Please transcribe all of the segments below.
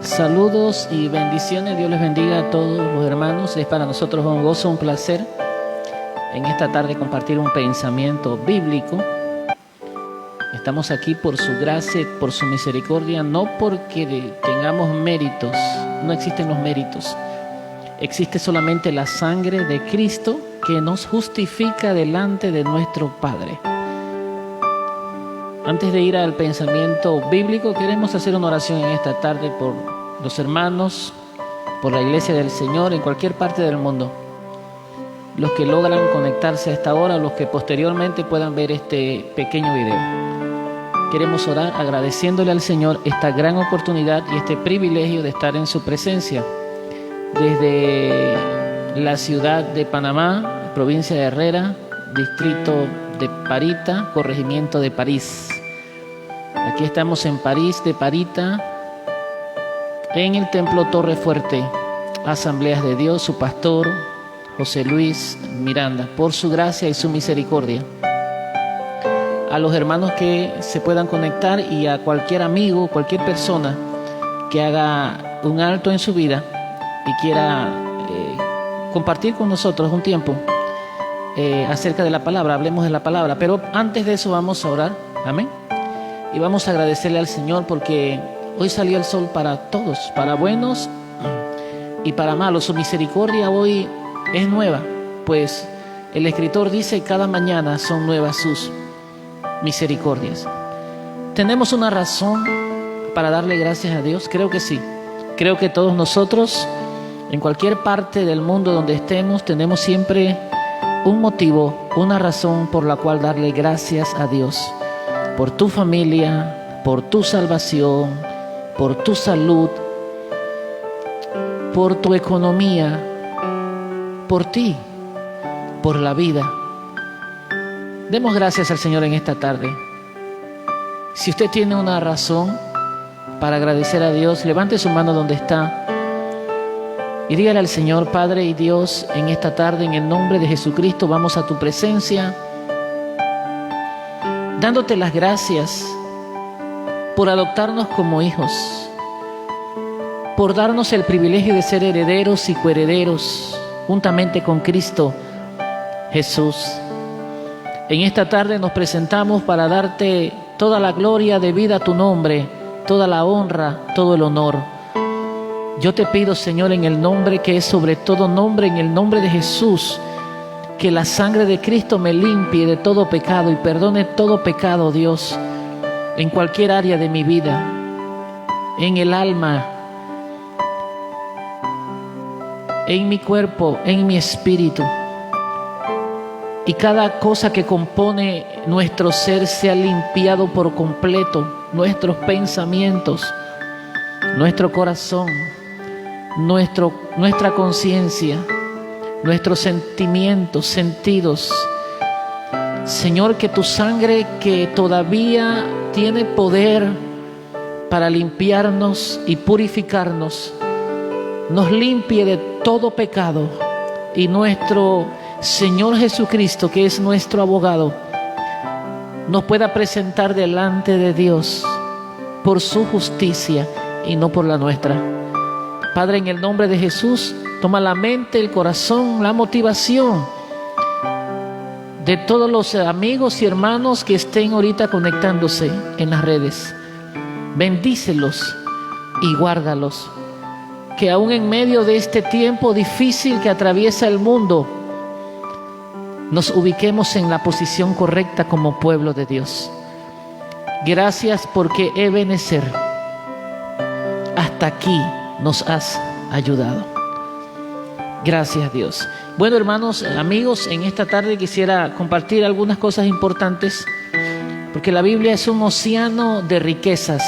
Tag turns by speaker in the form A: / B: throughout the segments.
A: Saludos y bendiciones. Dios les bendiga a todos los hermanos. Es para nosotros un gozo, un placer en esta tarde compartir un pensamiento bíblico. Estamos aquí por su gracia, por su misericordia, no porque tengamos méritos. No existen los méritos. Existe solamente la sangre de Cristo que nos justifica delante de nuestro Padre. Antes de ir al pensamiento bíblico, queremos hacer una oración en esta tarde por los hermanos, por la iglesia del Señor en cualquier parte del mundo. Los que logran conectarse a esta hora, los que posteriormente puedan ver este pequeño video. Queremos orar agradeciéndole al Señor esta gran oportunidad y este privilegio de estar en su presencia. Desde la ciudad de Panamá, provincia de Herrera, distrito de Parita, corregimiento de París. Aquí estamos en París de Parita, en el templo Torre Fuerte, Asambleas de Dios, su pastor José Luis Miranda, por su gracia y su misericordia. A los hermanos que se puedan conectar y a cualquier amigo, cualquier persona que haga un alto en su vida y quiera compartir con nosotros un tiempo acerca de la palabra, hablemos de la palabra. Pero antes de eso vamos a orar, amén. Y vamos a agradecerle al Señor porque hoy salió el sol para todos, para buenos y para malos. Su misericordia hoy es nueva, pues el escritor dice: cada mañana son nuevas sus misericordias. ¿Tenemos una razón para darle gracias a Dios? Creo que sí. Creo que todos nosotros, en cualquier parte del mundo donde estemos, tenemos siempre un motivo, una razón por la cual darle gracias a Dios. Por tu familia, por tu salvación, por tu salud, por tu economía, por ti, por la vida. Demos gracias al Señor en esta tarde. Si usted tiene una razón para agradecer a Dios, levante su mano donde está y dígale al Señor: Padre y Dios, en esta tarde, en el nombre de Jesucristo, vamos a tu presencia, dándote las gracias por adoptarnos como hijos, por darnos el privilegio de ser herederos y coherederos juntamente con Cristo Jesús. En esta tarde nos presentamos para darte toda la gloria debida a tu nombre, toda la honra, todo el honor. Yo te pido, Señor, en el nombre que es sobre todo nombre, en el nombre de Jesús, que la sangre de Cristo me limpie de todo pecado y perdone todo pecado, Dios, en cualquier área de mi vida, en el alma, en mi cuerpo, en mi espíritu. Y cada cosa que compone nuestro ser sea limpiado por completo, nuestros pensamientos, nuestro corazón, nuestra conciencia, nuestros sentimientos, sentidos. Señor, que tu sangre, que todavía tiene poder para limpiarnos y purificarnos, nos limpie de todo pecado, y nuestro Señor Jesucristo, que es nuestro abogado, nos pueda presentar delante de Dios por su justicia y no por la nuestra. Padre, en el nombre de Jesús, toma la mente, el corazón, la motivación de todos los amigos y hermanos que estén ahorita conectándose en las redes. Bendícelos y guárdalos. Que aún en medio de este tiempo difícil que atraviesa el mundo, nos ubiquemos en la posición correcta como pueblo de Dios. Gracias porque Ebenezer, hasta aquí nos has ayudado. Gracias, Dios. Bueno, hermanos, amigos, en esta tarde quisiera compartir algunas cosas importantes, porque la Biblia es un océano de riquezas.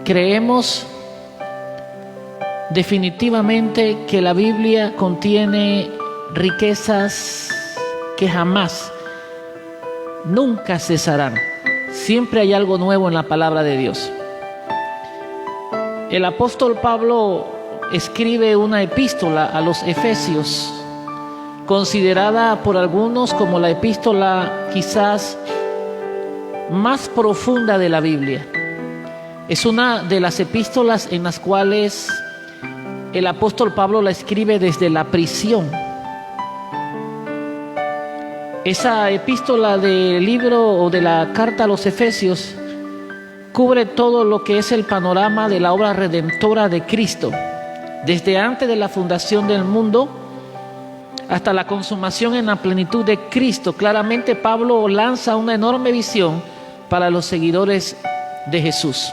A: Creemos definitivamente que la Biblia contiene riquezas que jamás, nunca cesarán. Siempre hay algo nuevo en la palabra de Dios. El apóstol Pablo escribe una epístola a los Efesios, considerada por algunos como la epístola quizás más profunda de la Biblia. Es una de las epístolas en las cuales el apóstol Pablo la escribe desde la prisión. Esa epístola del libro o de la carta a los Efesios cubre todo lo que es el panorama de la obra redentora de Cristo, desde antes de la fundación del mundo hasta la consumación en la plenitud de Cristo. Claramente Pablo lanza una enorme visión para los seguidores de Jesús.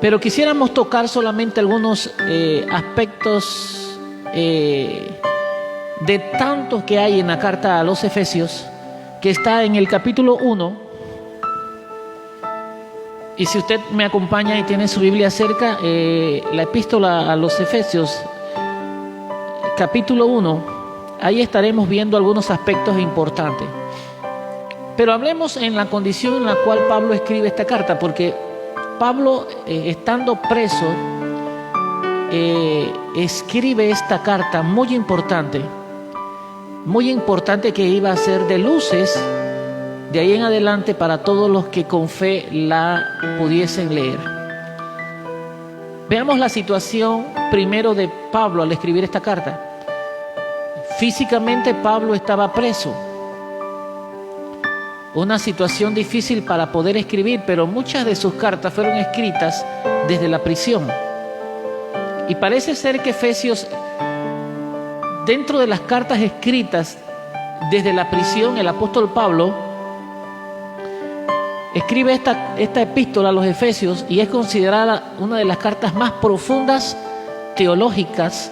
A: Pero quisiéramos tocar solamente algunos aspectos de tantos que hay en la carta a los Efesios, que está en el capítulo 1. Y si usted me acompaña y tiene su Biblia cerca, la epístola a los Efesios, capítulo 1, ahí estaremos viendo algunos aspectos importantes. Pero hablemos en la condición en la cual Pablo escribe esta carta, porque Pablo, estando preso, escribe esta carta muy importante que iba a ser de luces de ahí en adelante para todos los que con fe la pudiesen leer. Veamos la situación primero de Pablo al escribir esta carta. Físicamente Pablo estaba preso. Una situación difícil para poder escribir, pero muchas de sus cartas fueron escritas desde la prisión. Y parece ser que Efesios, dentro de las cartas escritas desde la prisión, el apóstol Pablo escribe esta epístola a los Efesios y es considerada una de las cartas más profundas teológicas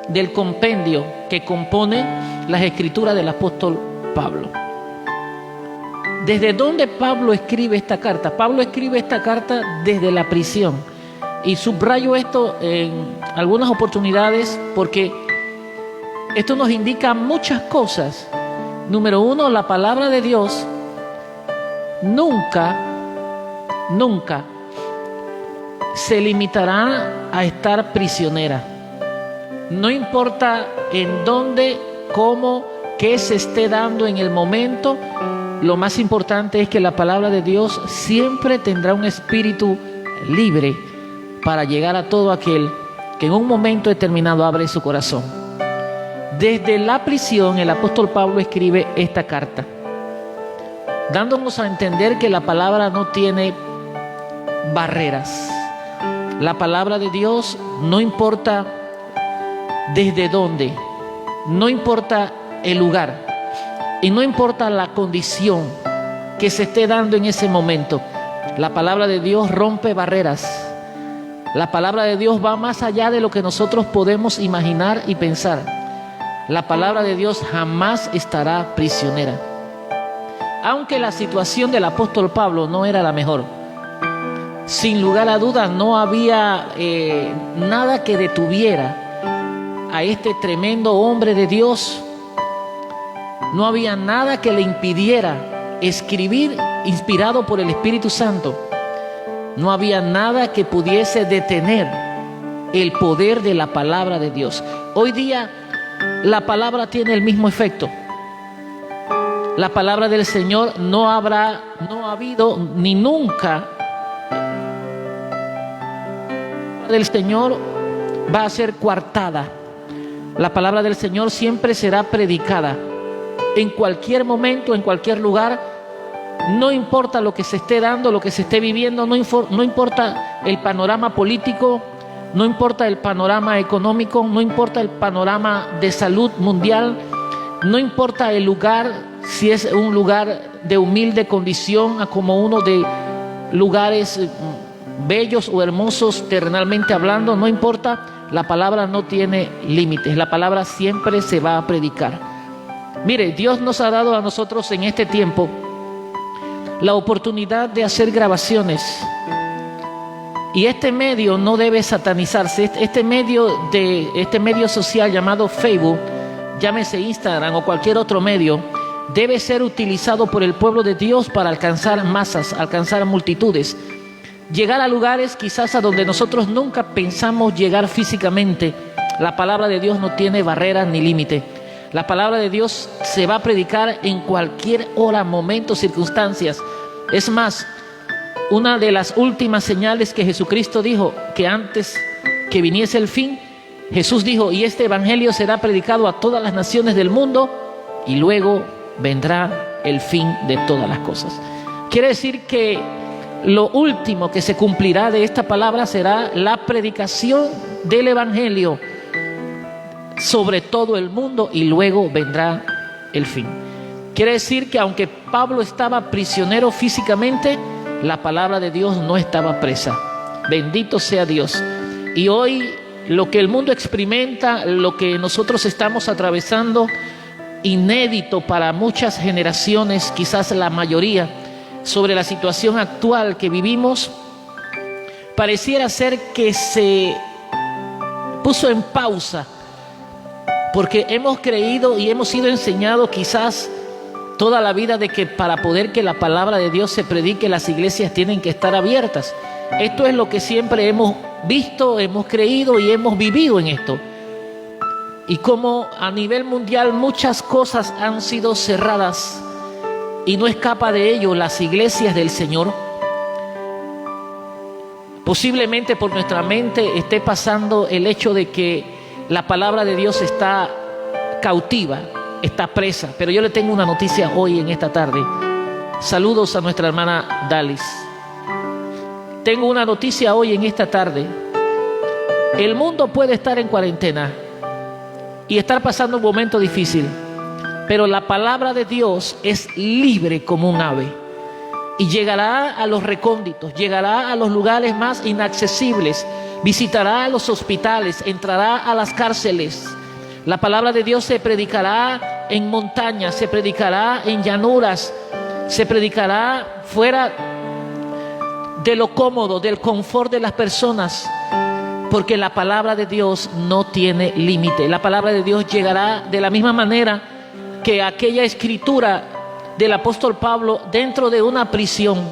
A: del compendio que compone las escrituras del apóstol Pablo. ¿Desde dónde Pablo escribe esta carta? Pablo escribe esta carta desde la prisión. Y subrayo esto en algunas oportunidades porque esto nos indica muchas cosas. Número uno, la palabra de Dios nunca se limitará a estar prisionera. No importa en dónde, cómo, qué se esté dando en el momento. Lo más importante es que la palabra de Dios siempre tendrá un espíritu libre para llegar a todo aquel que en un momento determinado abre su corazón. Desde la prisión, el apóstol Pablo escribe esta carta, dándonos a entender que la palabra no tiene barreras. La palabra de Dios no importa desde dónde, no importa el lugar y no importa la condición que se esté dando en ese momento. La palabra de Dios rompe barreras. La palabra de Dios va más allá de lo que nosotros podemos imaginar y pensar. La palabra de Dios jamás estará prisionera. Aunque la situación del apóstol Pablo no era la mejor, sin lugar a dudas no había nada que detuviera a este tremendo hombre de Dios. No había nada que le impidiera escribir inspirado por el Espíritu Santo. No había nada que pudiese detener el poder de la palabra de Dios. Hoy día la palabra tiene el mismo efecto. La palabra del Señor no ha habido ni nunca del Señor va a ser coartada. La palabra del Señor siempre será predicada en cualquier momento, en cualquier lugar. No importa lo que se esté dando, lo que se esté viviendo, no importa el panorama político, no importa el panorama económico, no importa el panorama de salud mundial, no importa el lugar, si es un lugar de humilde condición a como uno de lugares bellos o hermosos terrenalmente hablando, no importa, la palabra no tiene límites, la palabra siempre se va a predicar. Mire, Dios nos ha dado a nosotros en este tiempo la oportunidad de hacer grabaciones. Y este medio no debe satanizarse. Este medio social llamado Facebook, llámese Instagram o cualquier otro medio, debe ser utilizado por el pueblo de Dios para alcanzar masas, alcanzar multitudes, llegar a lugares quizás a donde nosotros nunca pensamos llegar físicamente. La palabra de Dios no tiene barreras ni límite. La palabra de Dios se va a predicar en cualquier hora, momento, circunstancias. Es más, una de las últimas señales que Jesucristo dijo, que antes que viniese el fin, Jesús dijo: y este evangelio será predicado a todas las naciones del mundo, y luego vendrá el fin de todas las cosas. Quiere decir que lo último que se cumplirá de esta palabra será la predicación del evangelio sobre todo el mundo, y luego vendrá el fin. Quiere decir que aunque Pablo estaba prisionero físicamente, la palabra de Dios no estaba presa. Bendito sea Dios. Y hoy lo que el mundo experimenta, lo que nosotros estamos atravesando, inédito para muchas generaciones, quizás la mayoría, sobre la situación actual que vivimos, pareciera ser que se puso en pausa, porque hemos creído y hemos sido enseñados quizás toda la vida de que para poder que la palabra de Dios se predique, las iglesias tienen que estar abiertas. Esto es lo que siempre hemos visto, hemos creído y hemos vivido en esto. Y como a nivel mundial muchas cosas han sido cerradas, y no escapa de ello las iglesias del Señor, posiblemente por nuestra mente esté pasando el hecho de que la palabra de Dios está cautiva, está presa. Pero yo le tengo una noticia hoy en esta tarde. Saludos a nuestra hermana Dalis. Tengo una noticia hoy en esta tarde. El mundo puede estar en cuarentena y estar pasando un momento difícil, pero la palabra de Dios es libre como un ave y llegará a los recónditos, llegará a los lugares más inaccesibles, visitará a los hospitales, entrará a las cárceles. La palabra de Dios se predicará en montañas, se predicará en llanuras, se predicará fuera de lo cómodo, del confort de las personas, porque la palabra de Dios no tiene límite. La palabra de Dios llegará de la misma manera que aquella escritura del apóstol Pablo dentro de una prisión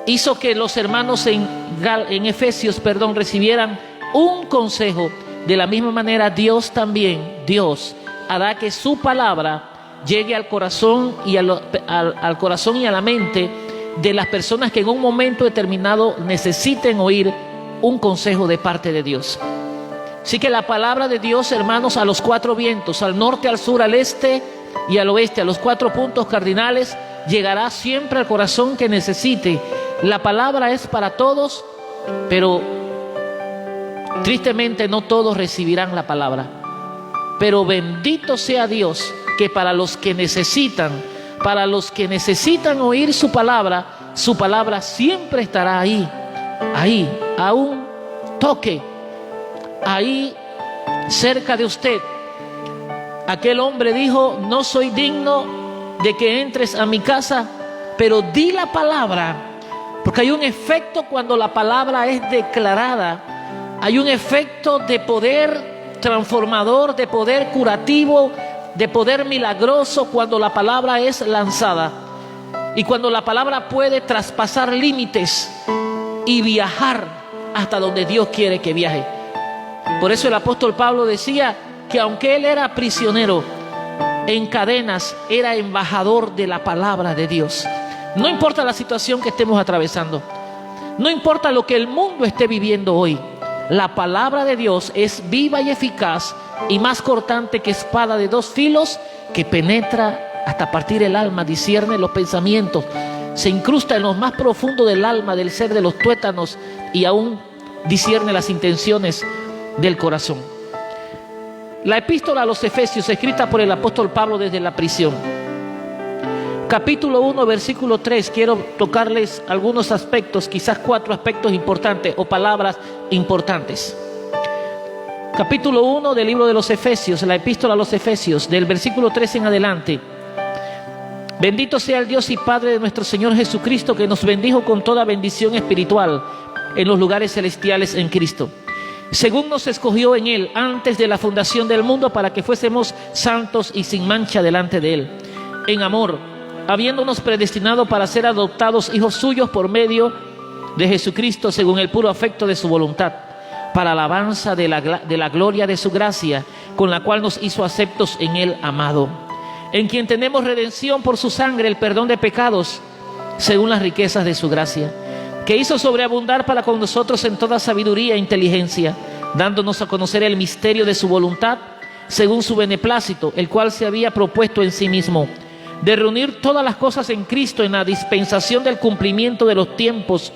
A: hizo que los hermanos en Efesios, recibieran un consejo. De la misma manera Dios hará que su palabra llegue al corazón y al corazón y a la mente de las personas que en un momento determinado necesiten oír un consejo de parte de Dios. Así que la palabra de Dios, hermanos, a los cuatro vientos, al norte, al sur, al este y al oeste, a los cuatro puntos cardinales, llegará siempre al corazón que necesite. La palabra es para todos, pero tristemente no todos recibirán la palabra. Pero bendito sea Dios que para los que necesitan oír su palabra siempre estará ahí, a un toque, ahí cerca de usted. Aquel hombre dijo: no soy digno de que entres a mi casa, pero di la palabra, porque hay un efecto cuando la palabra es declarada, hay un efecto de poder transformador, de poder curativo, de poder milagroso cuando la palabra es lanzada, y cuando la palabra puede traspasar límites y viajar hasta donde Dios quiere que viaje. Por eso el apóstol Pablo decía que aunque él era prisionero en cadenas, era embajador de la palabra de Dios. No importa la situación que estemos atravesando, no importa lo que el mundo esté viviendo hoy, la palabra de Dios es viva y eficaz y más cortante que espada de dos filos, que penetra hasta partir el alma, discierne los pensamientos, se incrusta en lo más profundo del alma, del ser, de los tuétanos, y aún discierne las intenciones del corazón. La epístola a los Efesios, escrita por el apóstol Pablo desde la prisión, capítulo 1, versículo 3, quiero tocarles algunos aspectos, quizás 4 aspectos importantes o palabras importantes. Capítulo 1 del libro de los Efesios, la epístola a los Efesios, del versículo 3 en adelante. Bendito sea el Dios y Padre de nuestro Señor Jesucristo, que nos bendijo con toda bendición espiritual en los lugares celestiales en Cristo, según nos escogió en Él antes de la fundación del mundo, para que fuésemos santos y sin mancha delante de Él, en amor, habiéndonos predestinado para ser adoptados hijos suyos por medio de Jesucristo, según el puro afecto de su voluntad, para alabanza de la gloria de su gracia, con la cual nos hizo aceptos en Él amado, en quien tenemos redención por su sangre, el perdón de pecados, según las riquezas de su gracia, que hizo sobreabundar para con nosotros en toda sabiduría e inteligencia, dándonos a conocer el misterio de su voluntad, según su beneplácito, el cual se había propuesto en sí mismo, de reunir todas las cosas en Cristo en la dispensación del cumplimiento de los tiempos,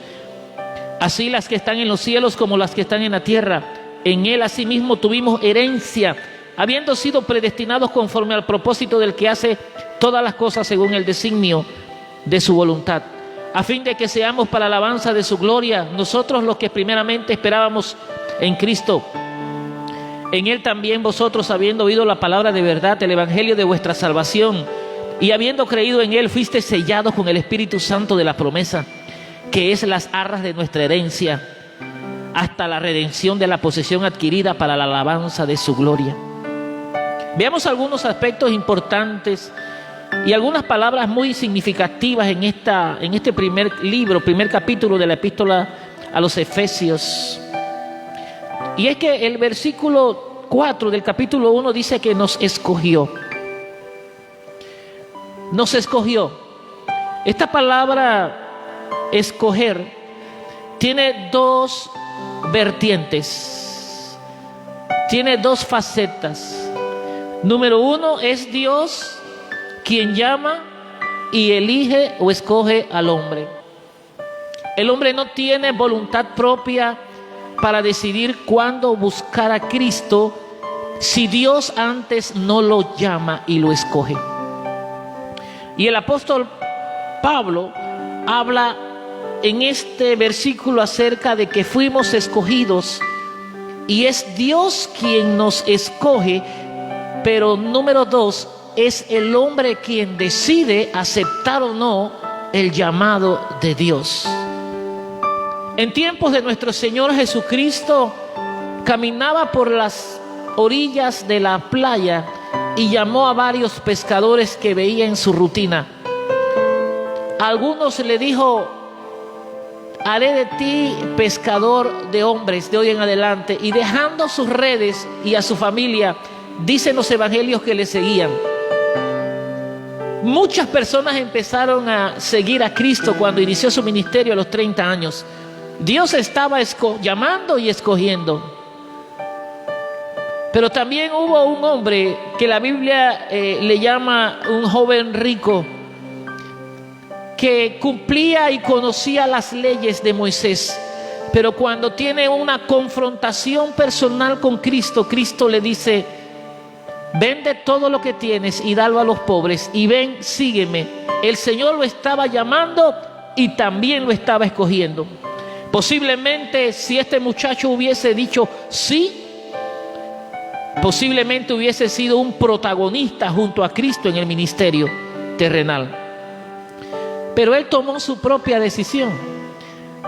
A: así las que están en los cielos como las que están en la tierra. En él asimismo tuvimos herencia, habiendo sido predestinados conforme al propósito del que hace todas las cosas según el designio de su voluntad, a fin de que seamos para alabanza de su gloria, nosotros los que primeramente esperábamos en Cristo. En él también vosotros, habiendo oído la palabra de verdad, el evangelio de vuestra salvación, y habiendo creído en él, fuiste sellados con el Espíritu Santo de la promesa, que es las arras de nuestra herencia, hasta la redención de la posesión adquirida para la alabanza de su gloria. Veamos algunos aspectos importantes y algunas palabras muy significativas en este primer capítulo de la epístola a los Efesios. Y es que el versículo 4 del capítulo 1 dice que nos escogió. Nos escogió. Esta palabra escoger tiene dos vertientes, tiene dos facetas. Número uno, es Dios quien llama y elige o escoge al hombre. El hombre no tiene voluntad propia para decidir cuándo buscar a Cristo si Dios antes no lo llama y lo escoge. Y el apóstol Pablo habla en este versículo acerca de que fuimos escogidos y es Dios quien nos escoge, pero número dos, es el hombre quien decide aceptar o no el llamado de Dios. En tiempos de nuestro Señor Jesucristo, caminaba por las orillas de la playa y llamó a varios pescadores que veía en su rutina. A algunos le dijo: haré de ti pescador de hombres de hoy en adelante. Y dejando sus redes y a su familia, dicen los evangelios que le seguían. Muchas personas empezaron a seguir a Cristo cuando inició su ministerio a los 30 años. Dios estaba llamando y escogiendo. Pero también hubo un hombre que la Biblia le llama un joven rico, que cumplía y conocía las leyes de Moisés, pero cuando tiene una confrontación personal con Cristo, Cristo le dice: vende todo lo que tienes y dalo a los pobres y ven, sígueme. El Señor lo estaba llamando y también lo estaba escogiendo. Posiblemente si este muchacho hubiese dicho sí, posiblemente hubiese sido un protagonista junto a Cristo en el ministerio terrenal. Pero él tomó su propia decisión.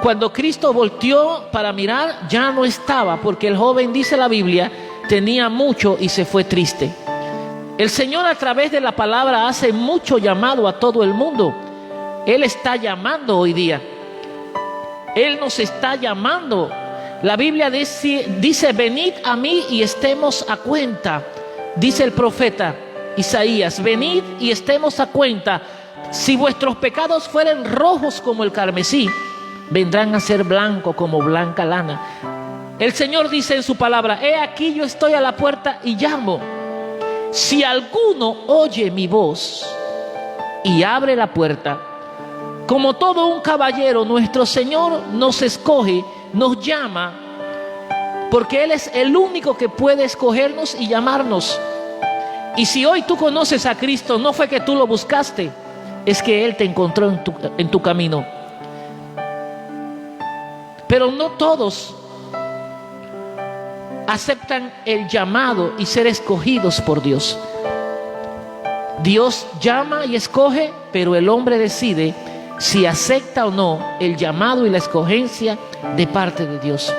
A: Cuando Cristo volteó para mirar, ya no estaba, porque el joven, dice la Biblia, tenía mucho y se fue triste. El Señor, a través de la palabra, hace mucho llamado a todo el mundo. Él está llamando hoy día. Él nos está llamando. La Biblia dice: venid a mí y estemos a cuenta. Dice el profeta Isaías: venid y estemos a cuenta. Si vuestros pecados fueren rojos como el carmesí, vendrán a ser blancos como blanca lana. El Señor dice en su palabra: he aquí, yo estoy a la puerta y llamo. Si alguno oye mi voz y abre la puerta, como todo un caballero, nuestro Señor nos escoge, nos llama, porque Él es el único que puede escogernos y llamarnos. Y si hoy tú conoces a Cristo, no fue que tú lo buscaste, es que Él te encontró en tu camino. Pero no todos aceptan el llamado y ser escogidos por Dios. Dios llama y escoge, pero el hombre decide si acepta o no el llamado y la escogencia de parte de Dios.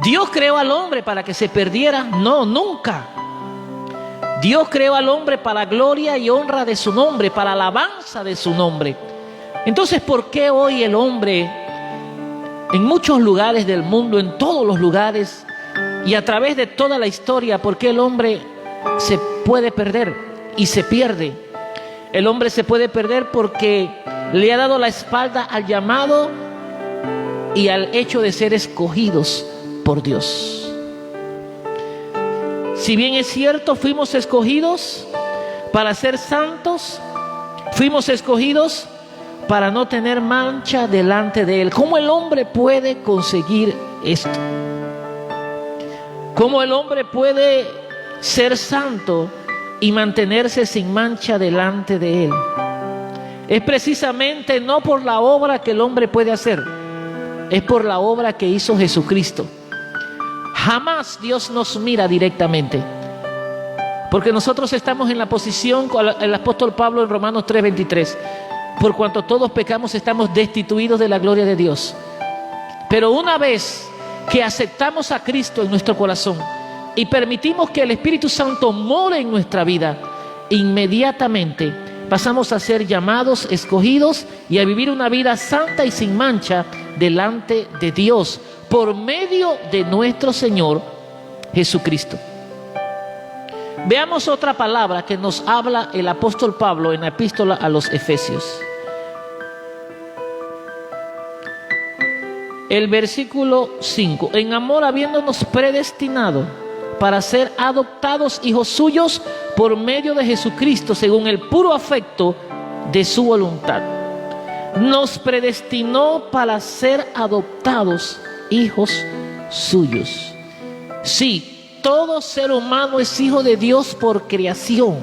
A: ¿Dios creó al hombre para que se perdiera? No, nunca. Dios creó al hombre para gloria y honra de su nombre, para alabanza de su nombre. Entonces, ¿por qué hoy el hombre, en muchos lugares del mundo, en todos los lugares y a través de toda la historia, por qué el hombre se puede perder y se pierde? El hombre se puede perder porque le ha dado la espalda al llamado y al hecho de ser escogidos por Dios. Si bien es cierto, fuimos escogidos para ser santos, fuimos escogidos para no tener mancha delante de Él. ¿Cómo el hombre puede conseguir esto? ¿Cómo el hombre puede ser santo y mantenerse sin mancha delante de Él? Es precisamente no por la obra que el hombre puede hacer, es por la obra que hizo Jesucristo. Jamás Dios nos mira directamente, porque nosotros estamos en la posición, el apóstol Pablo en Romanos 3:23, por cuanto todos pecamos estamos destituidos de la gloria de Dios. Pero una vez que aceptamos a Cristo en nuestro corazón y permitimos que el Espíritu Santo more en nuestra vida, inmediatamente pasamos a ser llamados, escogidos y a vivir una vida santa y sin mancha delante de Dios por medio de nuestro Señor Jesucristo. Veamos otra palabra que nos habla el apóstol Pablo en la epístola a los Efesios. El versículo 5. En amor, habiéndonos predestinado para ser adoptados hijos suyos por medio de Jesucristo, según el puro afecto de su voluntad. Nos predestinó para ser adoptados hijos suyos. Sí, todo ser humano es hijo de Dios por creación,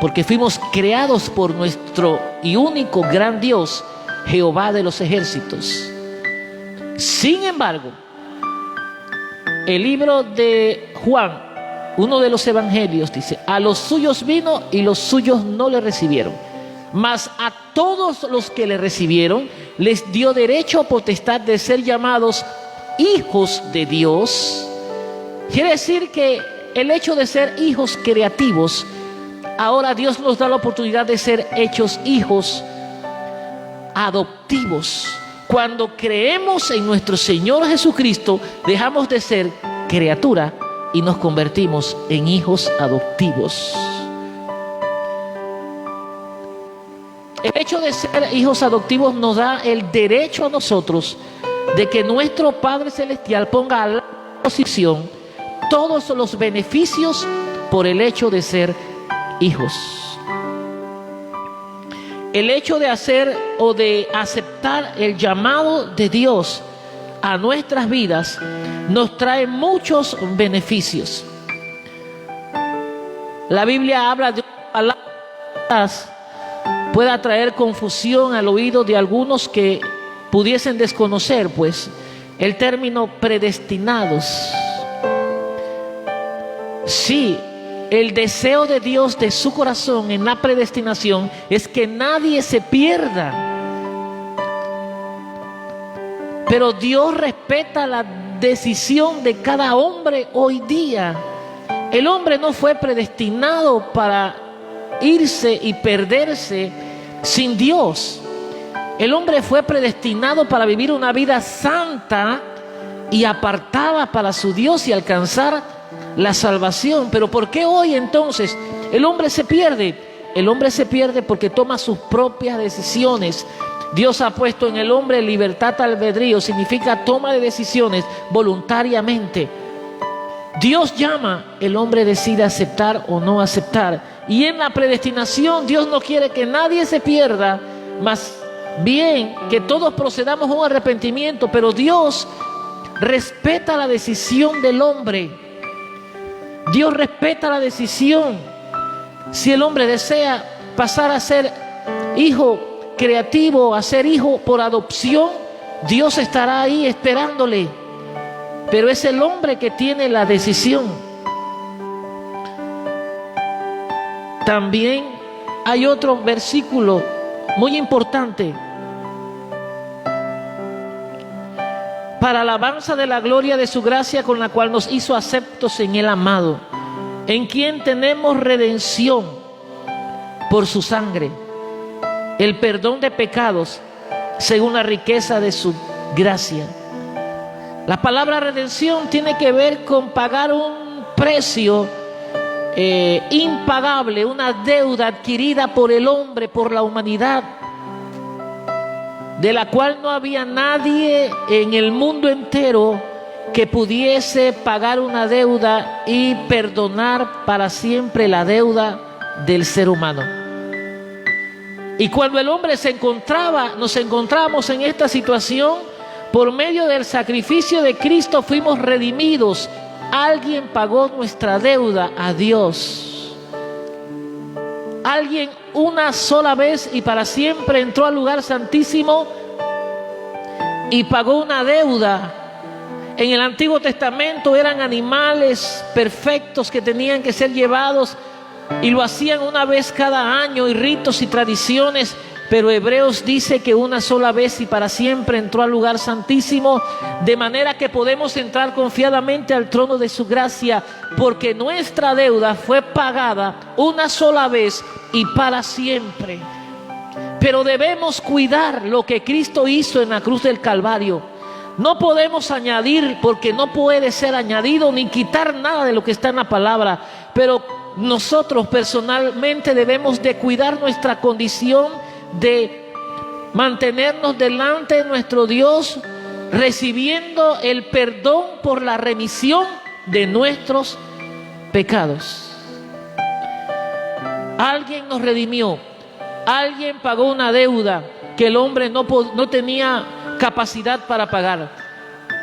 A: porque fuimos creados por nuestro y único gran Dios, Jehová de los ejércitos. Sin embargo, el libro de Juan, uno de los evangelios, dice: a los suyos vino y los suyos no le recibieron, mas a todos los que le recibieron les dio derecho o potestad de ser llamados hijos de Dios. Quiere decir que el hecho de ser hijos creativos, ahora Dios nos da la oportunidad de ser hechos hijos adoptivos. Cuando creemos en nuestro Señor Jesucristo, dejamos de ser criatura y nos convertimos en hijos adoptivos. El hecho de ser hijos adoptivos nos da el derecho a nosotros de que nuestro Padre Celestial ponga a la disposición todos los beneficios por el hecho de ser hijos. El hecho de hacer o de aceptar el llamado de Dios a nuestras vidas nos trae muchos beneficios. La Biblia habla de palabras pueda traer confusión al oído de algunos que pudiesen desconocer, pues, el término predestinados. Sí, el deseo de Dios de su corazón en la predestinación es que nadie se pierda. Pero Dios respeta la decisión de cada hombre hoy día. El hombre no fue predestinado para irse y perderse sin Dios. El hombre fue predestinado para vivir una vida santa y apartada para su Dios y alcanzar la salvación. Pero ¿por qué hoy entonces el hombre se pierde? El hombre se pierde porque toma sus propias decisiones. Dios ha puesto en el hombre libertad albedrío, significa toma de decisiones voluntariamente. Dios llama, el hombre decide aceptar o no aceptar. Y en la predestinación Dios no quiere que nadie se pierda, más bien que todos procedamos a un arrepentimiento. Pero Dios respeta la decisión del hombre. Dios respeta la decisión. Si el hombre desea pasar a ser hijo creativo, a ser hijo por adopción, Dios estará ahí esperándole. Pero es el hombre que tiene la decisión. También hay otro versículo muy importante. Para alabanza de la gloria de su gracia, con la cual nos hizo aceptos en el amado, en quien tenemos redención por su sangre, el perdón de pecados según la riqueza de su gracia. La palabra redención tiene que ver con pagar un precio impagable, una deuda adquirida por el hombre, por la humanidad, de la cual no había nadie en el mundo entero que pudiese pagar una deuda y perdonar para siempre la deuda del ser humano. Y cuando el hombre nos encontramos en esta situación, por medio del sacrificio de Cristo fuimos redimidos. Alguien pagó nuestra deuda a Dios. Alguien una sola vez y para siempre entró al lugar santísimo y pagó una deuda. En el Antiguo Testamento eran animales perfectos que tenían que ser llevados y lo hacían una vez cada año, y ritos y tradiciones, pero Hebreos dice que una sola vez y para siempre entró al lugar santísimo, de manera que podemos entrar confiadamente al trono de su gracia, porque nuestra deuda fue pagada una sola vez y para siempre. Pero debemos cuidar lo que Cristo hizo en la cruz del Calvario. No podemos añadir, porque no puede ser añadido, ni quitar nada de lo que está en la palabra, pero nosotros personalmente debemos de cuidar nuestra condición, de mantenernos delante de nuestro Dios, recibiendo el perdón por la remisión de nuestros pecados. Alguien nos redimió, alguien pagó una deuda que el hombre no tenía capacidad para pagar.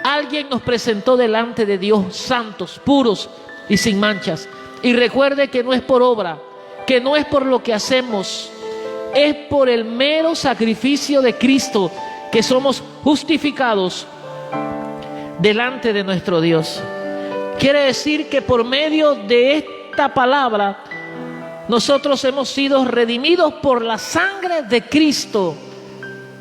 A: Alguien nos presentó delante de Dios santos, puros y sin manchas. Y recuerde que no es por obra, que no es por lo que hacemos, es por el mero sacrificio de Cristo que somos justificados delante de nuestro Dios. Quiere decir que por medio de esta palabra nosotros hemos sido redimidos por la sangre de Cristo,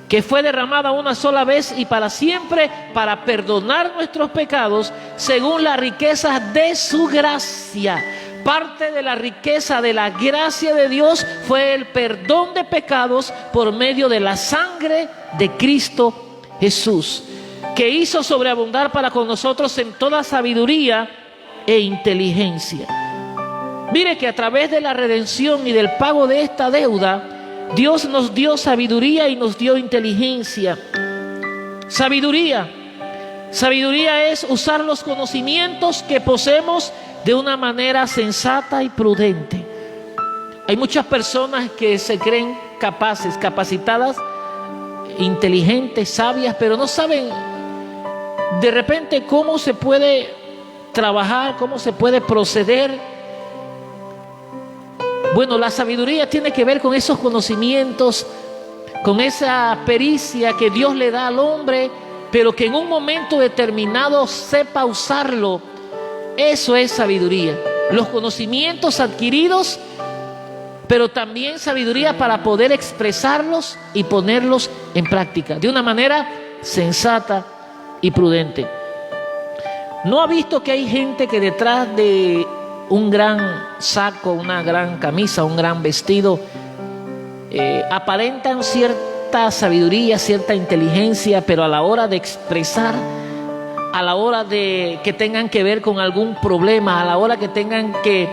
A: que fue derramada una sola vez y para siempre, para perdonar nuestros pecados según la riqueza de su gracia. Parte de la riqueza de la gracia de Dios fue el perdón de pecados por medio de la sangre de Cristo Jesús, que hizo sobreabundar para con nosotros en toda sabiduría e inteligencia. Mire que a través de la redención y del pago de esta deuda, Dios nos dio sabiduría y nos dio inteligencia. Sabiduría es usar los conocimientos que poseemos de una manera sensata y prudente. Hay muchas personas que se creen capaces, capacitadas, inteligentes, sabias, pero no saben de repente cómo se puede trabajar, cómo se puede proceder. Bueno, la sabiduría tiene que ver con esos conocimientos, con esa pericia que Dios le da al hombre, pero que en un momento determinado sepa usarlo. Eso es sabiduría. Los conocimientos adquiridos, pero también sabiduría para poder expresarlos y ponerlos en práctica de una manera sensata y prudente. ¿No ha visto que hay gente que detrás de un gran saco, una gran camisa, un gran vestido, aparentan cierta sabiduría, cierta inteligencia, pero a la hora de expresar, a la hora de que tengan que ver con algún problema, a la hora que tengan que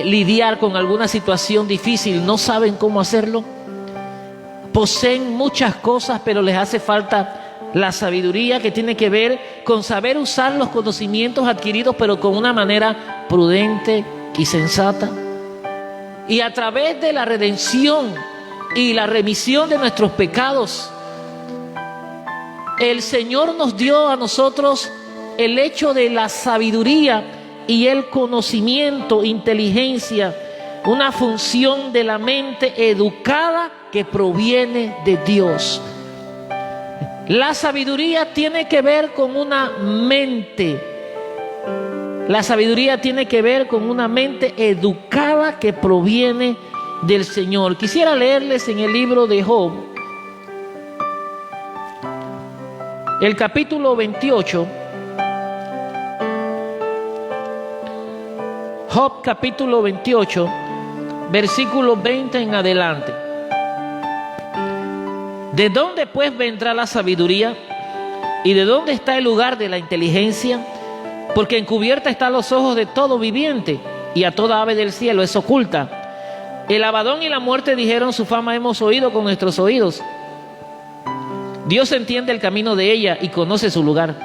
A: lidiar con alguna situación difícil, no saben cómo hacerlo? Poseen muchas cosas, pero les hace falta la sabiduría, que tiene que ver con saber usar los conocimientos adquiridos, pero con una manera prudente y sensata. Y a través de la redención y la remisión de nuestros pecados, el Señor nos dio a nosotros el hecho de la sabiduría y el conocimiento, inteligencia, una función de la mente educada que proviene de Dios. La sabiduría tiene que ver con una mente. La sabiduría tiene que ver con una mente educada que proviene del Señor. Quisiera leerles en el libro de Job, el capítulo 28. Job capítulo 28, versículo 20 en adelante. ¿De dónde pues vendrá la sabiduría? ¿Y de dónde está el lugar de la inteligencia? Porque encubierta están los ojos de todo viviente, y a toda ave del cielo es oculta. El Abadón y la muerte dijeron, su fama hemos oído con nuestros oídos. Dios entiende el camino de ella y conoce su lugar,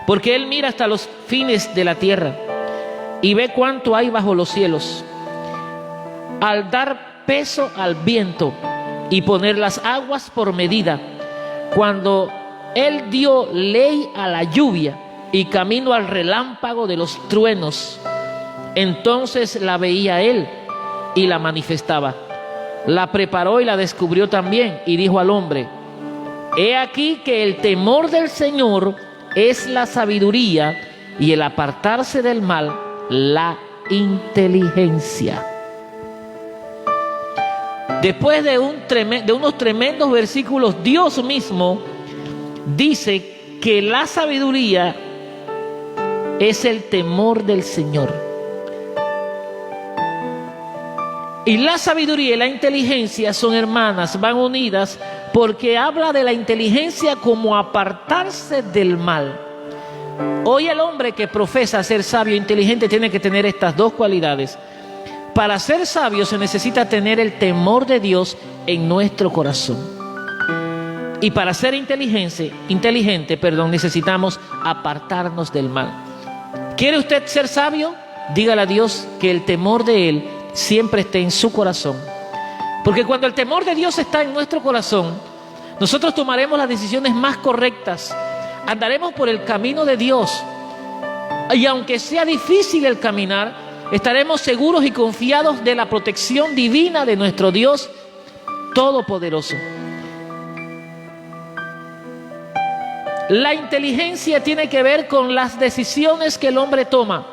A: porque Él mira hasta los fines de la tierra y ve cuánto hay bajo los cielos. Al dar peso al viento y poner las aguas por medida, cuando Él dio ley a la lluvia y camino al relámpago de los truenos, entonces la veía Él y la manifestaba. La preparó y la descubrió también, y dijo al hombre: he aquí que el temor del Señor es la sabiduría, y el apartarse del mal la inteligencia. Después de unos tremendos versículos, Dios mismo dice que la sabiduría es el temor del Señor. Y la sabiduría y la inteligencia son hermanas, van unidas, porque habla de la inteligencia como apartarse del mal. Hoy el hombre que profesa ser sabio e inteligente tiene que tener estas dos cualidades. Para ser sabio se necesita tener el temor de Dios en nuestro corazón. Y para ser inteligente, necesitamos apartarnos del mal. ¿Quiere usted ser sabio? Dígale a Dios que el temor de Él siempre esté en su corazón. Porque cuando el temor de Dios está en nuestro corazón, nosotros tomaremos las decisiones más correctas, andaremos por el camino de Dios. Y aunque sea difícil el caminar, estaremos seguros y confiados de la protección divina de nuestro Dios Todopoderoso. La inteligencia tiene que ver con las decisiones que el hombre toma.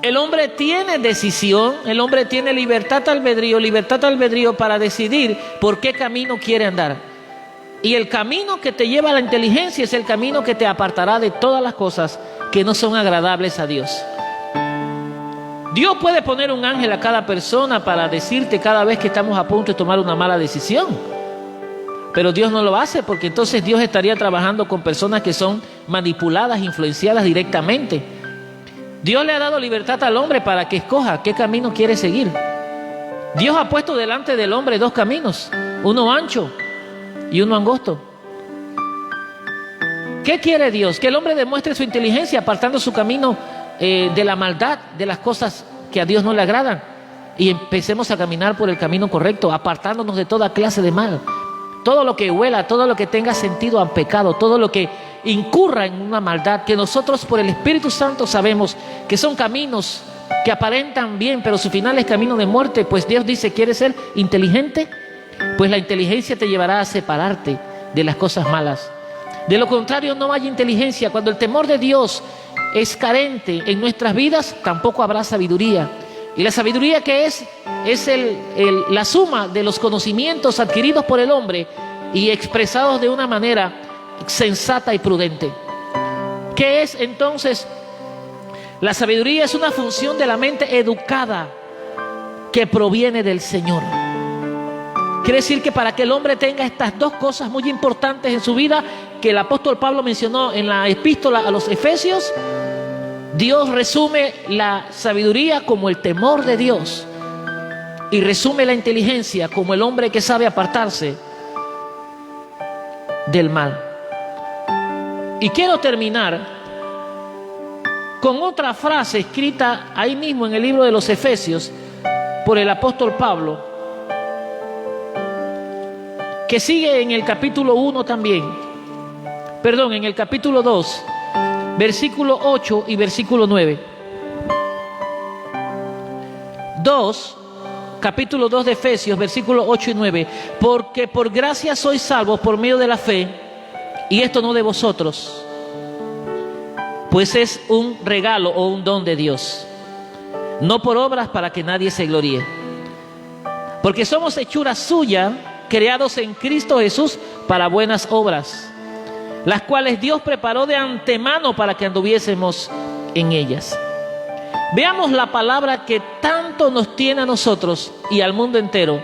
A: El hombre tiene decisión, el hombre tiene libertad albedrío para decidir por qué camino quiere andar. Y el camino que te lleva a la inteligencia es el camino que te apartará de todas las cosas que no son agradables a Dios. Dios puede poner un ángel a cada persona para decirte cada vez que estamos a punto de tomar una mala decisión. Pero Dios no lo hace, porque entonces Dios estaría trabajando con personas que son manipuladas, influenciadas directamente. Dios le ha dado libertad al hombre para que escoja qué camino quiere seguir. Dios ha puesto delante del hombre dos caminos, uno ancho y uno angosto. ¿Qué quiere Dios? Que el hombre demuestre su inteligencia apartando su camino de la maldad, de las cosas que a Dios no le agradan, y empecemos a caminar por el camino correcto, apartándonos de toda clase de mal. Todo lo que huela, todo lo que tenga sentido a pecado, todo lo que incurra en una maldad, que nosotros por el Espíritu Santo sabemos que son caminos que aparentan bien, pero su final es camino de muerte. Pues Dios dice: ¿quieres ser inteligente? Pues la inteligencia te llevará a separarte de las cosas malas. De lo contrario, no hay inteligencia. Cuando el temor de Dios es carente en nuestras vidas, tampoco habrá sabiduría. Y la sabiduría, ¿qué es? Es la suma de los conocimientos adquiridos por el hombre y expresados de una manera sensata y prudente. ¿Qué es entonces? La sabiduría es una función de la mente educada que proviene del Señor. Quiere decir que para que el hombre tenga estas dos cosas muy importantes en su vida, que el apóstol Pablo mencionó en la epístola a los Efesios, Dios resume la sabiduría como el temor de Dios, y resume la inteligencia como el hombre que sabe apartarse del mal. Y quiero terminar con otra frase escrita ahí mismo en el libro de los Efesios por el apóstol Pablo, que sigue en el capítulo 1 también, en el capítulo 2, versículo 8 y versículo 9. Capítulo 2 de Efesios, versículos 8 y 9. Porque por gracia sois salvos por medio de la fe, y esto no de vosotros, pues es un regalo o un don de Dios, no por obras para que nadie se gloríe. Porque somos hechura suya, creados en Cristo Jesús para buenas obras, las cuales Dios preparó de antemano para que anduviésemos en ellas. Veamos la palabra que tanto nos tiene a nosotros y al mundo entero,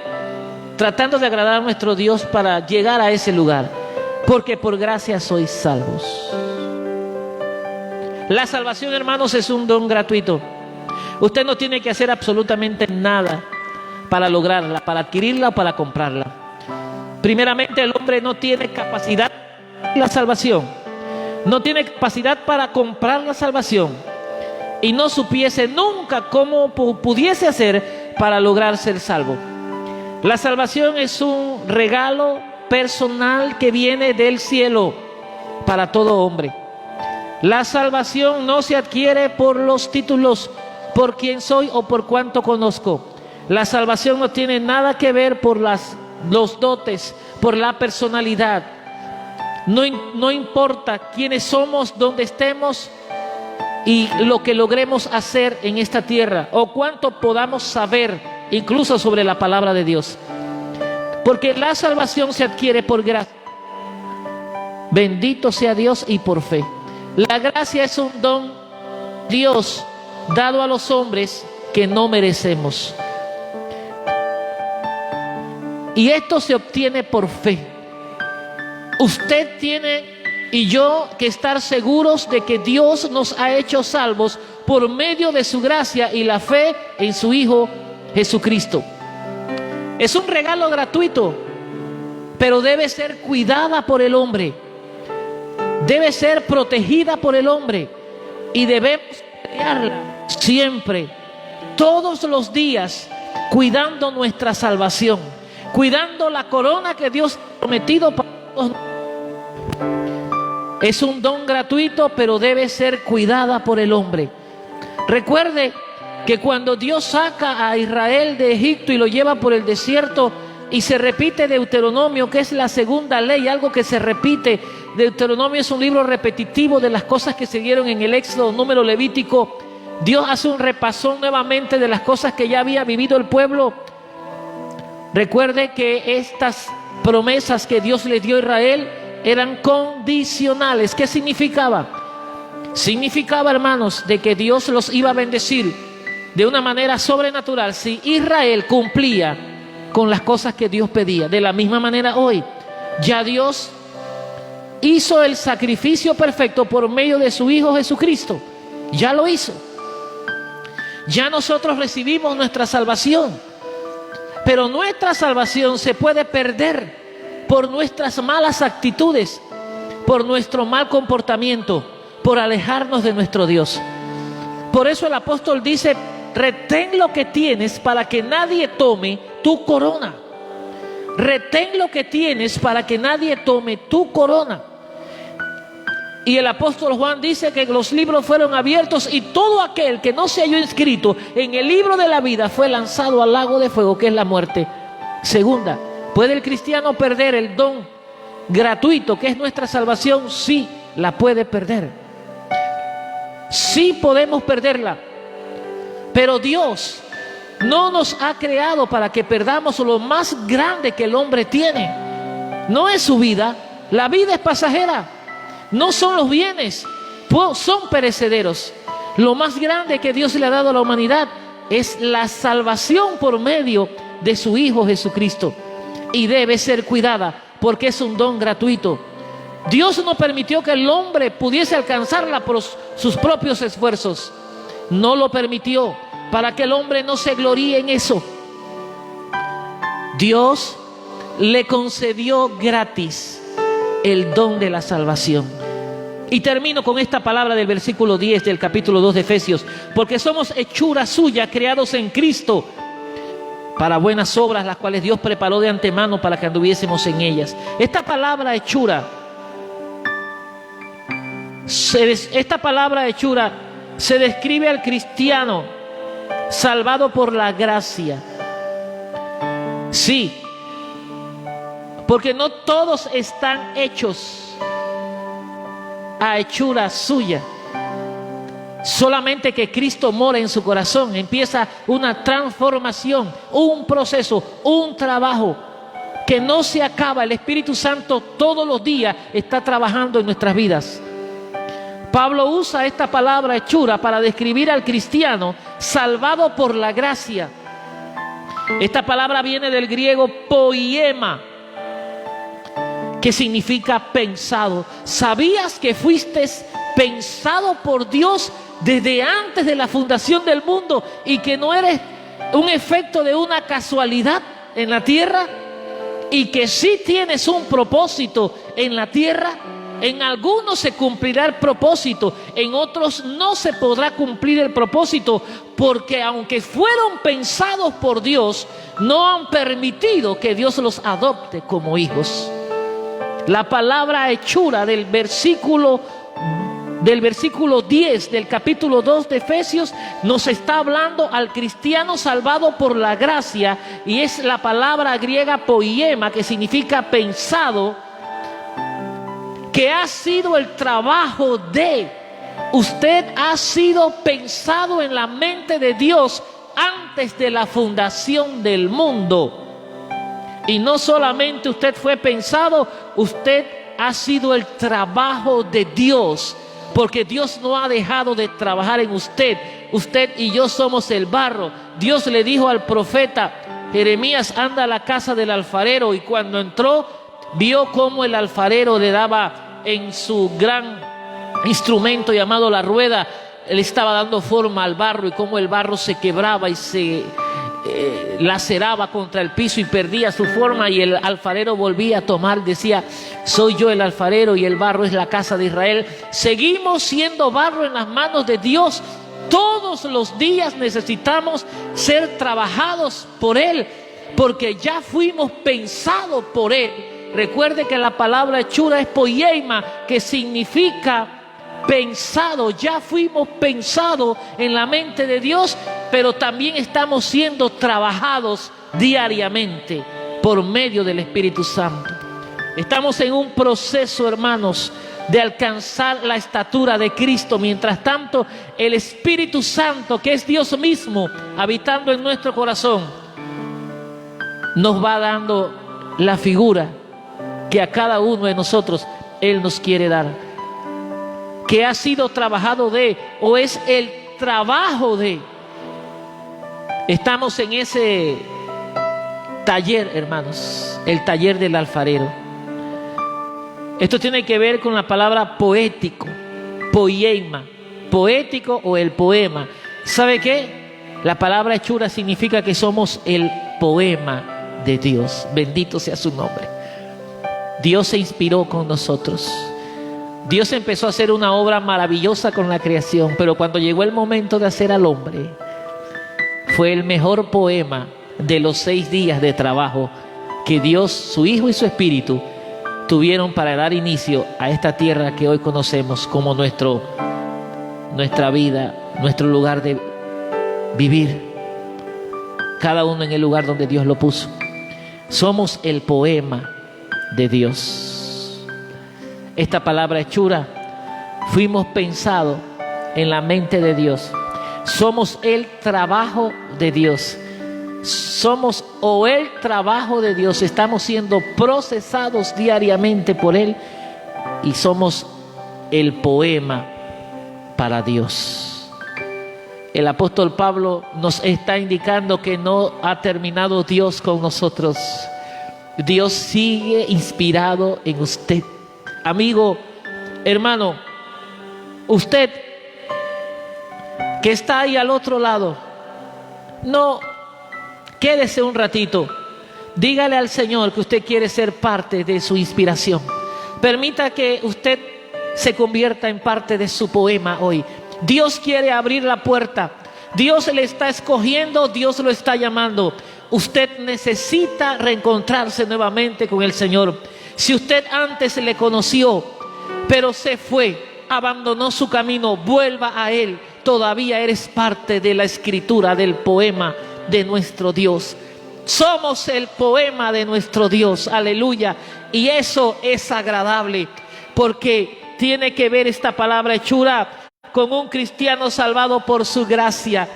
A: tratando de agradar a nuestro Dios para llegar a ese lugar. Porque por gracia sois salvos. La salvación, hermanos, es un don gratuito. Usted no tiene que hacer absolutamente nada para lograrla, para adquirirla o para comprarla. Primeramente, el hombre no tiene capacidad de la salvación. No tiene capacidad para comprar la salvación. Y no supiese nunca cómo pudiese hacer para lograr ser salvo. La salvación es un regalo personal que viene del cielo para todo hombre. La salvación no se adquiere por los títulos, por quién soy o por cuánto conozco. La salvación no tiene nada que ver por los dotes, por la personalidad. No importa quiénes somos, dónde estemos y lo que logremos hacer en esta tierra, o cuánto podamos saber incluso sobre la palabra de Dios. Porque la salvación se adquiere por gracia. Bendito sea Dios, y por fe. La gracia es un don de Dios dado a los hombres que no merecemos. Y esto se obtiene por fe. Usted tiene y yo que estar seguros de que Dios nos ha hecho salvos por medio de su gracia y la fe en su Hijo Jesucristo. Es un regalo gratuito, pero debe ser cuidada por el hombre. Debe ser protegida por el hombre. Y debemos cuidarla siempre, todos los días, cuidando nuestra salvación, cuidando la corona que Dios ha prometido para nosotros. Es un don gratuito, pero debe ser cuidada por el hombre. Recuerde que cuando Dios saca a Israel de Egipto y lo lleva por el desierto, y se repite Deuteronomio, que es la segunda ley, algo que se repite. Deuteronomio es un libro repetitivo de las cosas que se dieron en el Éxodo, Número, Levítico. Dios hace un repasón nuevamente de las cosas que ya había vivido el pueblo. Recuerde que estas promesas que Dios le dio a Israel eran condicionales. ¿Qué significaba? Significaba, hermanos, de que Dios los iba a bendecir de una manera sobrenatural si Israel cumplía con las cosas que Dios pedía. De la misma manera hoy, ya Dios hizo el sacrificio perfecto por medio de su Hijo Jesucristo. Ya lo hizo. Ya nosotros recibimos nuestra salvación. Pero nuestra salvación se puede perder por nuestras malas actitudes, por nuestro mal comportamiento, por alejarnos de nuestro Dios. Por eso el apóstol dice: retén lo que tienes para que nadie tome tu corona. Retén lo que tienes para que nadie tome tu corona. Y el apóstol Juan dice que los libros fueron abiertos y todo aquel que no se halló inscrito en el libro de la vida fue lanzado al lago de fuego, que es la muerte segunda. ¿Puede el cristiano perder el don gratuito que es nuestra salvación? Sí, la puede perder. Sí podemos perderla. Pero Dios no nos ha creado para que perdamos lo más grande que el hombre tiene. No es su vida. La vida es pasajera. No son los bienes, son perecederos. Lo más grande que Dios le ha dado a la humanidad es la salvación por medio de su Hijo Jesucristo. Y debe ser cuidada porque es un don gratuito. Dios no permitió que el hombre pudiese alcanzarla por sus propios esfuerzos. No lo permitió para que el hombre no se gloríe en eso. Dios le concedió gratis el don de la salvación. Y termino con esta palabra del versículo 10 del capítulo 2 de Efesios: porque somos hechura suya, creados en Cristo para buenas obras, las cuales Dios preparó de antemano para que anduviésemos en ellas. Esta palabra hechura se describe al cristiano salvado por la gracia. Sí, porque no todos están hechos a hechura suya. Solamente que Cristo mora en su corazón, empieza una transformación, un proceso, un trabajo que no se acaba. El Espíritu Santo todos los días está trabajando en nuestras vidas. Pablo usa esta palabra hechura para describir al cristiano salvado por la gracia. Esta palabra viene del griego poiema, que significa pensado. ¿Sabías que fuiste pensado por Dios desde antes de la fundación del mundo y que no eres un efecto de una casualidad en la tierra y que sí tienes un propósito en la tierra. En algunos se cumplirá el propósito, en otros no se podrá cumplir el propósito, porque aunque fueron pensados por Dios, no han permitido que Dios los adopte como hijos. La palabra hechura del versículo 10 del capítulo 2 de Efesios nos está hablando al cristiano salvado por la gracia, y es la palabra griega poiema, que significa pensado, que ha sido el trabajo de. Usted ha sido pensado en la mente de Dios antes de la fundación del mundo. Y no solamente usted fue pensado, usted ha sido el trabajo de Dios, porque Dios no ha dejado de trabajar en usted. Usted y yo somos el barro. Dios le dijo al profeta Jeremías: anda a la casa del alfarero, y cuando entró vio cómo el alfarero le daba en su gran instrumento llamado la rueda, le estaba dando forma al barro, y cómo el barro se quebraba y se laceraba contra el piso y perdía su forma, y el alfarero volvía a tomar, decía: soy yo el alfarero y el barro es la casa de Israel. Seguimos siendo barro en las manos de Dios. Todos los días necesitamos ser trabajados por Él, porque ya fuimos pensados por Él. Recuerde que la palabra hechura es poiema, que significa pensado. Ya fuimos pensados en la mente de Dios, pero también estamos siendo trabajados diariamente por medio del Espíritu Santo. Estamos en un proceso, hermanos, de alcanzar la estatura de Cristo. Mientras tanto, el Espíritu Santo, que es Dios mismo habitando en nuestro corazón, nos va dando la figura que a cada uno de nosotros Él nos quiere dar, que ha sido trabajado de, o es el trabajo de. Estamos en ese taller, hermanos, el taller del alfarero. Esto tiene que ver con la palabra poético, poiema, poético o el poema. ¿Sabe qué? La palabra hechura significa que somos el poema de Dios. Bendito sea su nombre. Dios se inspiró con nosotros. Dios empezó a hacer una obra maravillosa con la creación, pero cuando llegó el momento de hacer al hombre, fue el mejor poema de los 6 días de trabajo que Dios, su Hijo y su Espíritu tuvieron para dar inicio a esta tierra que hoy conocemos como nuestra vida, nuestro lugar de vivir. Cada uno en el lugar donde Dios lo puso. Somos el poema de Dios. Esta palabra hechura, fuimos pensados en la mente de Dios. Somos el trabajo de Dios. Somos el trabajo de Dios. Estamos siendo procesados diariamente por Él, y somos el poema para Dios. El apóstol Pablo nos está indicando que no ha terminado Dios con nosotros. Dios sigue inspirado en usted. Amigo, hermano, usted que está ahí al otro lado, no, quédese un ratito. Dígale al Señor que usted quiere ser parte de su inspiración. Permita que usted se convierta en parte de su poema hoy. Dios quiere abrir la puerta. Dios le está escogiendo, Dios lo está llamando. Usted necesita reencontrarse nuevamente con el Señor. Si usted antes le conoció, pero se fue, abandonó su camino, vuelva a Él. Todavía eres parte de la escritura, del poema de nuestro Dios. Somos el poema de nuestro Dios, aleluya. Y eso es agradable, porque tiene que ver esta palabra hechura con un cristiano salvado por su gracia.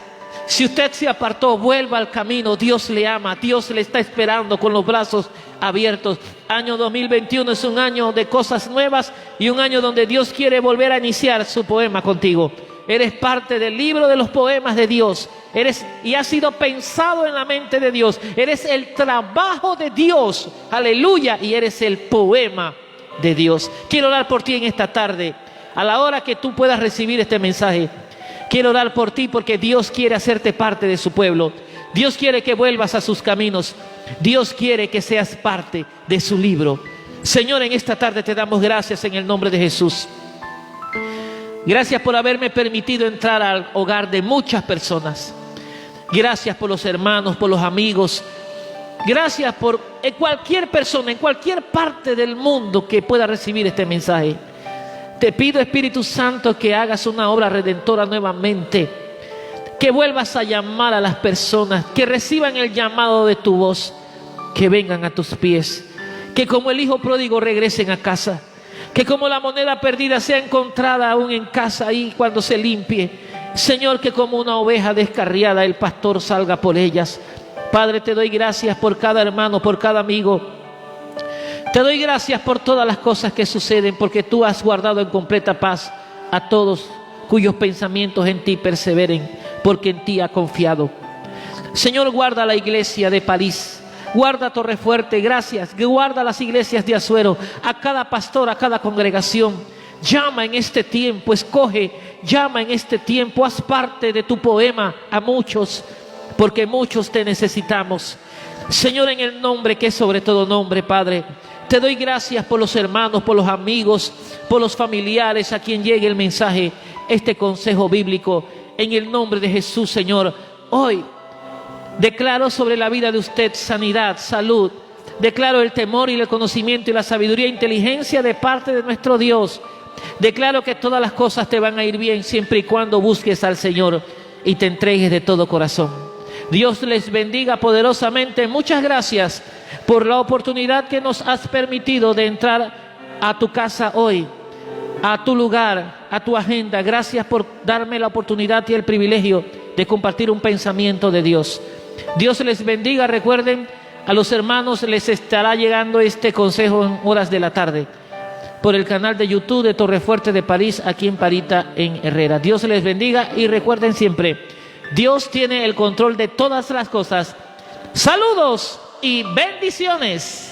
A: Si usted se apartó, vuelva al camino. Dios le ama, Dios le está esperando con los brazos abiertos. Año 2021 es un año de cosas nuevas y un año donde Dios quiere volver a iniciar su poema contigo. Eres parte del libro de los poemas de Dios. Y has sido pensado en la mente de Dios. Eres el trabajo de Dios, aleluya, y eres el poema de Dios. Quiero orar por ti en esta tarde. a la hora que tú puedas recibir este mensaje. Quiero orar por ti porque Dios quiere hacerte parte de su pueblo. Dios quiere que vuelvas a sus caminos. Dios quiere que seas parte de su libro. Señor, en esta tarde te damos gracias en el nombre de Jesús. Gracias por haberme permitido entrar al hogar de muchas personas. Gracias por los hermanos, por los amigos. Gracias por cualquier persona, en cualquier parte del mundo que pueda recibir este mensaje. Te pido, Espíritu Santo, que hagas una obra redentora nuevamente. Que vuelvas a llamar a las personas, que reciban el llamado de tu voz, que vengan a tus pies. Que como el hijo pródigo regresen a casa. Que como la moneda perdida sea encontrada aún en casa ahí cuando se limpie. Señor, que como una oveja descarriada el pastor salga por ellas. Padre, te doy gracias por cada hermano, por cada amigo. Te doy gracias por todas las cosas que suceden, porque tú has guardado en completa paz a todos cuyos pensamientos en ti perseveren, porque en ti ha confiado. Señor, guarda la iglesia de París, guarda Torrefuerte, gracias, guarda las iglesias de Azuero, a cada pastor, a cada congregación. Llama en este tiempo, escoge, llama en este tiempo, haz parte de tu poema a muchos, porque muchos te necesitamos. Señor, en el nombre que es sobre todo nombre, Padre, te doy gracias por los hermanos, por los amigos, por los familiares a quien llegue el mensaje, este consejo bíblico. En el nombre de Jesús, Señor, hoy declaro sobre la vida de usted sanidad, salud. Declaro el temor y el conocimiento y la sabiduría e inteligencia de parte de nuestro Dios. Declaro que todas las cosas te van a ir bien siempre y cuando busques al Señor y te entregues de todo corazón. Dios les bendiga poderosamente. Muchas gracias por la oportunidad que nos has permitido de entrar a tu casa hoy, a tu lugar, a tu agenda. Gracias por darme la oportunidad y el privilegio de compartir un pensamiento de Dios. Dios les bendiga. Recuerden, a los hermanos les estará llegando este consejo en horas de la tarde por el canal de YouTube de Torrefuerte de París, aquí en Parita, en Herrera. Dios les bendiga y recuerden siempre, Dios tiene el control de todas las cosas. Saludos y bendiciones.